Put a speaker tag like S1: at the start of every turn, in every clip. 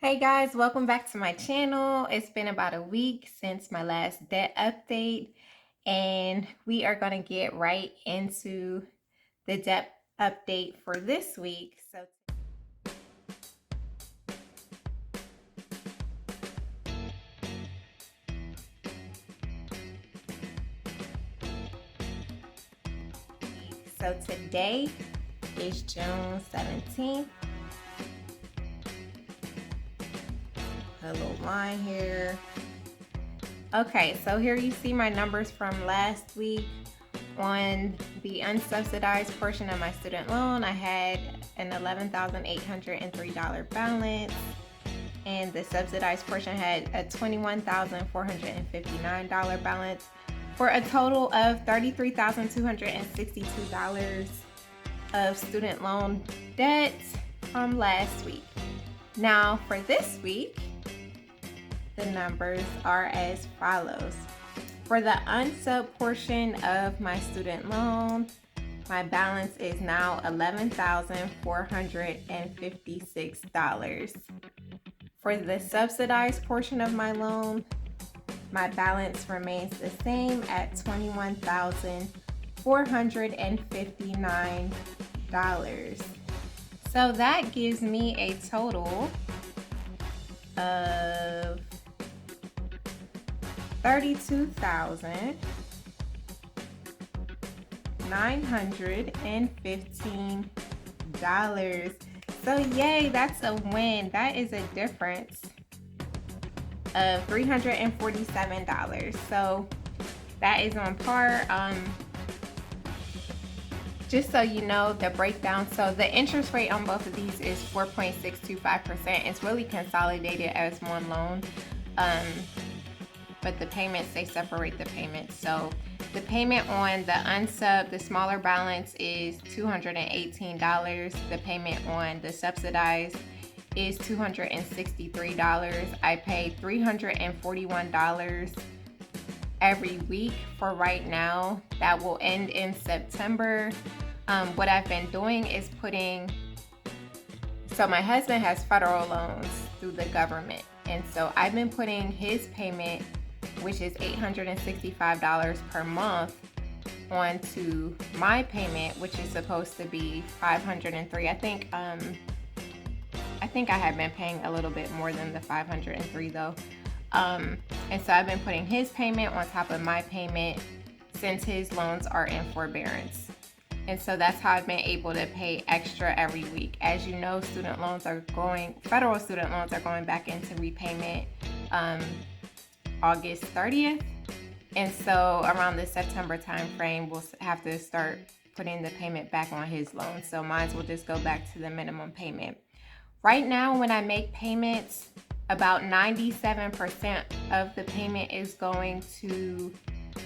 S1: Hey guys, welcome back to my channel. It's been about a week since my last debt update, and we are going to get right into the debt update for this week. So today is June 17th. A little line here. Okay, so here you see my numbers from last week. On the unsubsidized portion of my student loan, I had an $11,803 balance, and the subsidized portion had a $21,459 balance, for a total of $33,262 of student loan debt from last week. Now for this week, the numbers are as follows. For the unsub portion of my student loan, my balance is now $11,456. For the subsidized portion of my loan, my balance remains the same at $21,459. So that gives me a total of $32,915. So yay, that's a win. That is a difference of $347. So that is on par. Just so you know the breakdown, so the interest rate on both of these is 4.625%. It's really consolidated as one loan, but the payments, they separate the payments. So the payment on the unsub, the smaller balance, is $218. The payment on the subsidized is $263. I pay $341 every week for right now. That will end in September. What I've been doing is so my husband has federal loans through the government, and so I've been putting his payment, which is $865 per month, onto my payment, which is supposed to be $503. I think I have been paying a little bit more than the $503 though. And so I've been putting his payment on top of my payment since his loans are in forbearance. And so that's how I've been able to pay extra every week. As you know, federal student loans are going back into repayment August 30th. And so around the September time frame, we'll have to start putting the payment back on his loan. So mine will just go back to the minimum payment. Right now, when I make payments, about 97% of the payment is going to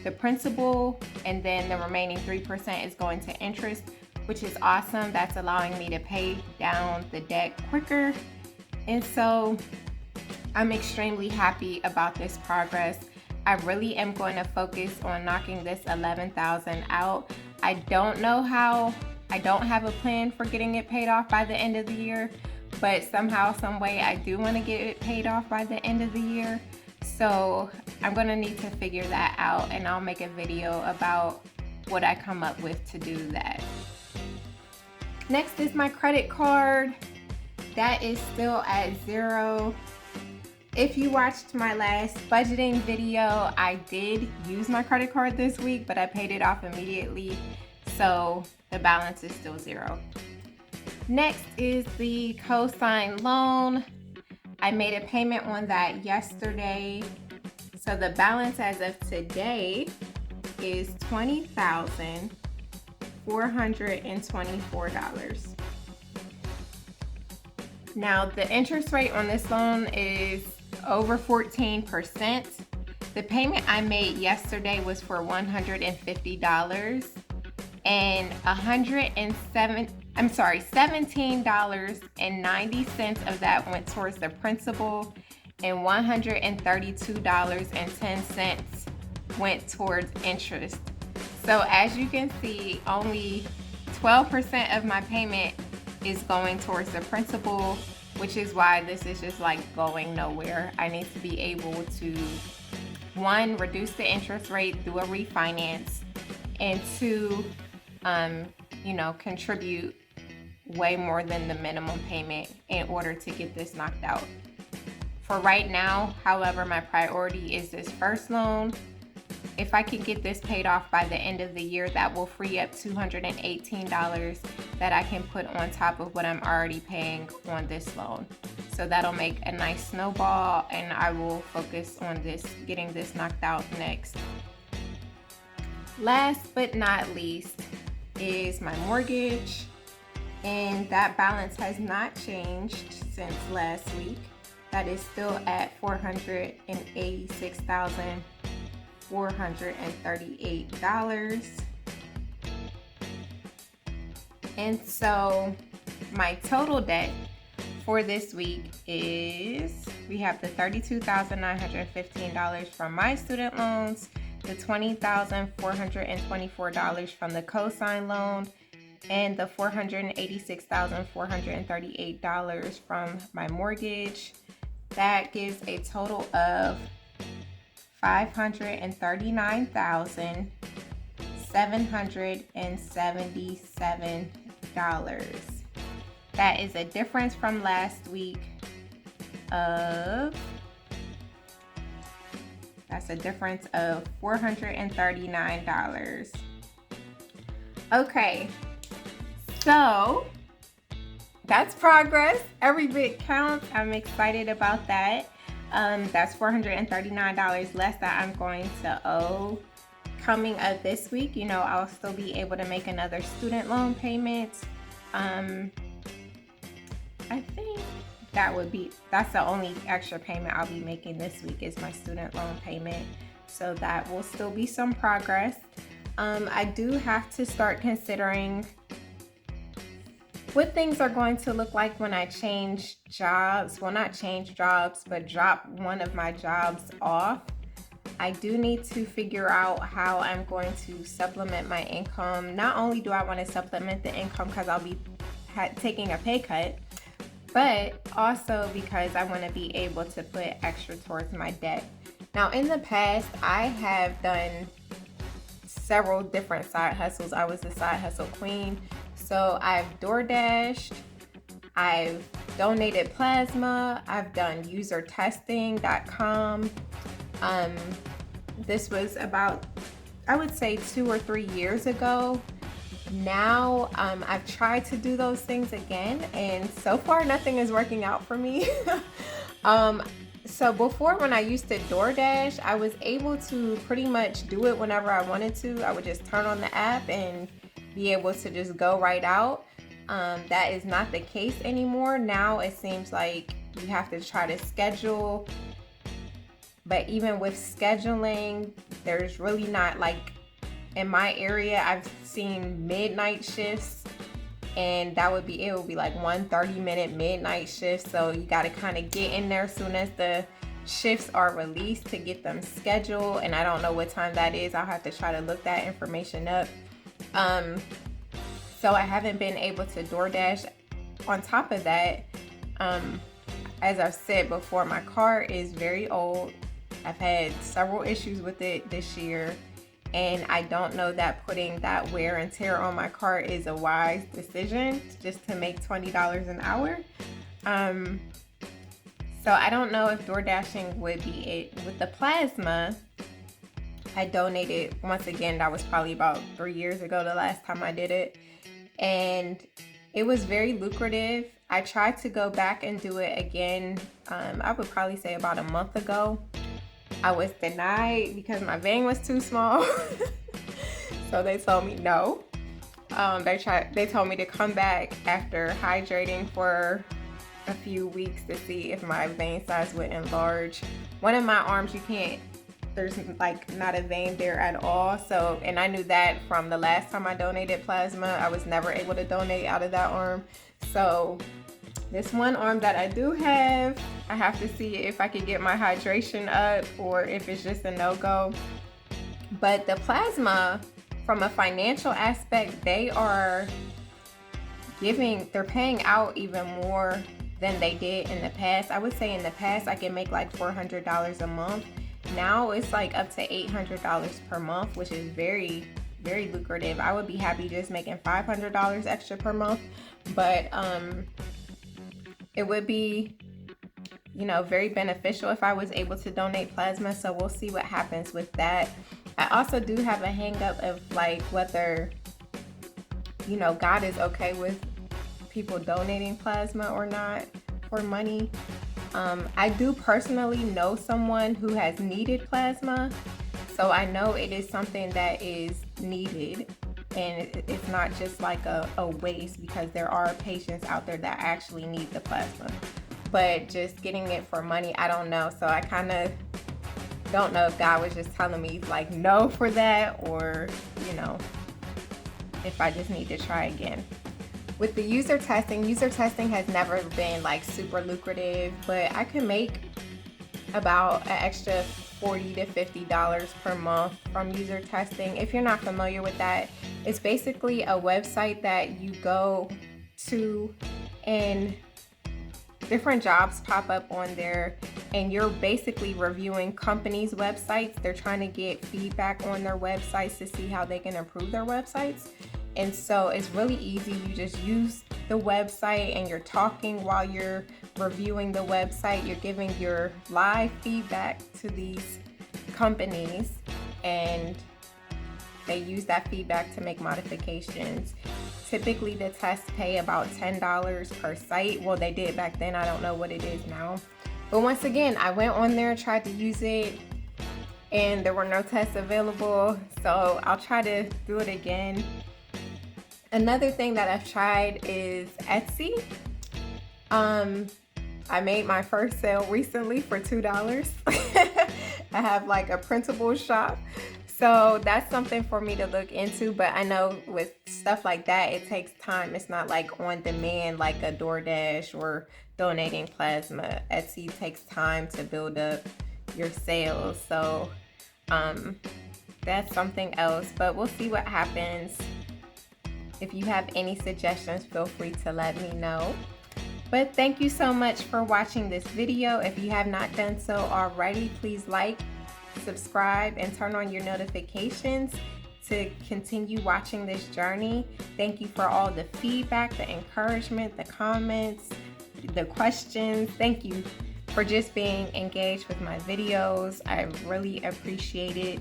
S1: the principal, and then the remaining 3% is going to interest, which is awesome. That's allowing me to pay down the debt quicker. And so I'm extremely happy about this progress. I really am going to focus on knocking this $11,000 out. I don't know how. I don't have a plan for getting it paid off by the end of the year, but somehow, some way, I do want to get it paid off by the end of the year. So I'm going to need to figure that out, and I'll make a video about what I come up with to do that. Next is my credit card. That is still at zero. If you watched my last budgeting video, I did use my credit card this week, but I paid it off immediately. So the balance is still zero. Next is the cosign loan. I made a payment on that yesterday. So the balance as of today is $20,424. Now the interest rate on this loan is over 14%. The payment I made yesterday was for $150, and $17.90 of that went towards the principal, and $132.10 went towards interest. So as you can see, only 12% of my payment is going towards the principal, which is why this is just like going nowhere. I need to be able to, one, reduce the interest rate through a refinance, and two, contribute way more than the minimum payment in order to get this knocked out. For right now, however, my priority is this first loan. If I can get this paid off by the end of the year, that will free up $218 that I can put on top of what I'm already paying on this loan. So that'll make a nice snowball, and I will focus on getting this knocked out next. Last but not least is my mortgage, and that balance has not changed since last week. That is still at $486,438. And so my total debt for this week is, we have the $32,915 from my student loans, the $20,424 from the cosign loan, and the $486,438 from my mortgage. That gives a total of $539,777. That is a difference from last week of, that's a difference of $439. Okay, so that's progress. Every bit counts. I'm excited about that. That's $439 less that I'm going to owe coming up this week. I'll still be able to make another student loan payment. I think that's the only extra payment I'll be making this week is my student loan payment. So that will still be some progress. I do have to start considering what things are going to look like when I change jobs. Well, not change jobs, but drop one of my jobs off. I do need to figure out how I'm going to supplement my income. Not only do I want to supplement the income because I'll be taking a pay cut, but also because I want to be able to put extra towards my debt. Now, in the past, I have done several different side hustles. I was a side hustle queen. So I've DoorDashed, I've donated plasma, I've done usertesting.com. This was about, I would say 2 or 3 years ago. Now I've tried to do those things again, and so far nothing is working out for me. So before, when I used to DoorDash, I was able to pretty much do it whenever I wanted to. I would just turn on the app and be able to just go right out. That is not the case anymore. Now it seems like you have to try to schedule, but even with scheduling, there's really not, like in my area, I've seen midnight shifts, and it would be like 1 30-minute midnight shift. So you got to kind of get in there as soon as the shifts are released to get them scheduled, and I don't know what time that is. I'll have to try to look that information up. So I haven't been able to DoorDash. On top of that, as I've said before, my car is very old. I've had several issues with it this year, and I don't know that putting that wear and tear on my car is a wise decision just to make $20 an hour. So I don't know if DoorDashing would be it. With the plasma, I donated, once again, that was probably about 3 years ago the last time I did it, and it was very lucrative. I tried to go back and do it again, I would probably say about a month ago. I was denied because my vein was too small. So they told me no. They told me to come back after hydrating for a few weeks to see if my vein size would enlarge. One of my arms, there's like not a vein there at all. So, and I knew that from the last time I donated plasma. I was never able to donate out of that arm. So this one arm that I do have, I have to see if I can get my hydration up or if it's just a no-go. But the plasma, from a financial aspect, they're paying out even more than they did in the past. I would say in the past I could make like $400 a month. Now it's like up to $800 per month, which is very, very lucrative. I would be happy just making $500 extra per month, but it would be, you know, very beneficial if I was able to donate plasma. So we'll see what happens with that. I also do have a hang up of like whether, you know, God is okay with people donating plasma or not for money. I do personally know someone who has needed plasma, so I know it is something that is needed, and it's not just like a waste, because there are patients out there that actually need the plasma. But just getting it for money, I don't know. So I kind of don't know if God was just telling me like no for that, or, you know, if I just need to try again. With the user testing has never been like super lucrative, but I can make about an extra $40 to $50 per month from user testing. If you're not familiar with that, it's basically a website that you go to and different jobs pop up on there, and you're basically reviewing companies' websites. They're trying to get feedback on their websites to see how they can improve their websites. And so it's really easy. You just use the website and you're talking while you're reviewing the website. You're giving your live feedback to these companies, and they use that feedback to make modifications. Typically the tests pay about $10 per site. Well, they did back then. I don't know what it is now. But once again, I went on there, tried to use it, and there were no tests available. So I'll try to do it again. Another thing that I've tried is Etsy. I made my first sale recently for $2. I have like a printable shop. So that's something for me to look into, but I know with stuff like that, it takes time. It's not like on demand like a DoorDash or donating plasma. Etsy takes time to build up your sales. So that's something else, but we'll see what happens. If you have any suggestions, feel free to let me know. But thank you so much for watching this video. If you have not done so already, please like, subscribe, and turn on your notifications to continue watching this journey. Thank you for all the feedback, the encouragement, the comments, the questions. Thank you for just being engaged with my videos. I really appreciate it.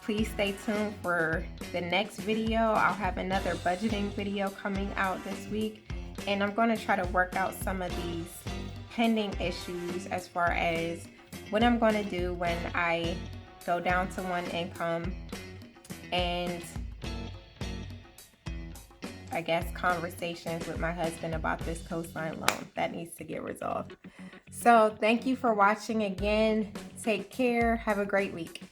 S1: Please stay tuned for the next video. I'll have another budgeting video coming out this week, and I'm going to try to work out some of these pending issues as far as what I'm going to do when I go down to one income, and I guess conversations with my husband about this cosign loan that needs to get resolved. So thank you for watching again. Take care. Have a great week.